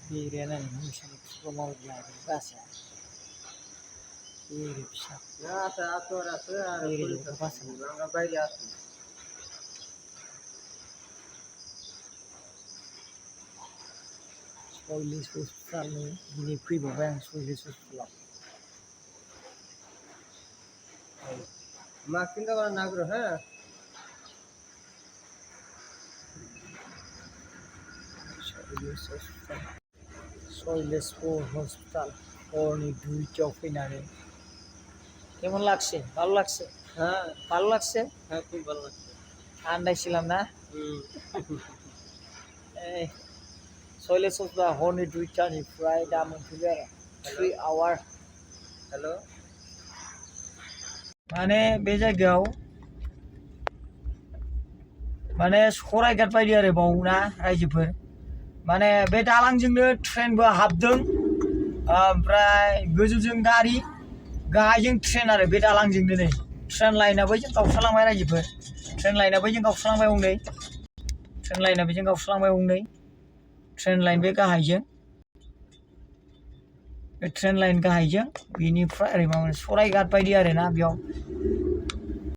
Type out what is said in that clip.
Biryani mushani supermarket basa. Biri bisa. Ya, saya atur rasa ada Biri kulit juga basa. nggak baik ya. Soilis hospital ini free bang soilis hospital. Makin dah orang nagro, ha? Soilis hospital. Soilis hospital. Orni দুই চক ফিনারে কেমন লাগছে ভালো লাগছে হ্যাঁ ভালো লাগছে হ্যাঁ খুব ভালো লাগছে ঠান্ডায় ছিলাম না এই soilis hospital হর্নি দুই চানি প্রায় দাম ফিগার 3 hour হ্যালো माने बे जायगायाव माने सरायघाट बायदि आरो बावना रायजोफोर माने बे दालांजोंनो ट्रेनबो हाबदों ओमफ्राय गोजौजों गारि गाहायजों ट्रेन आरो बे दालांजोंनो नै ट्रेन लाइना बैजों गावस्रालांबाय रायजोफोर ट्रेन लाइना बैजों गावस्रालांबाय हनै ट्रेन लाइना बैजों गावस्रालांबाय हनै ट्रेन लाइन बे गाहायजों बे ट्रेन लाइन गाहायजों बेनिफ्राय ओरै माबा सरायघाट बायदि आरोना बेयाव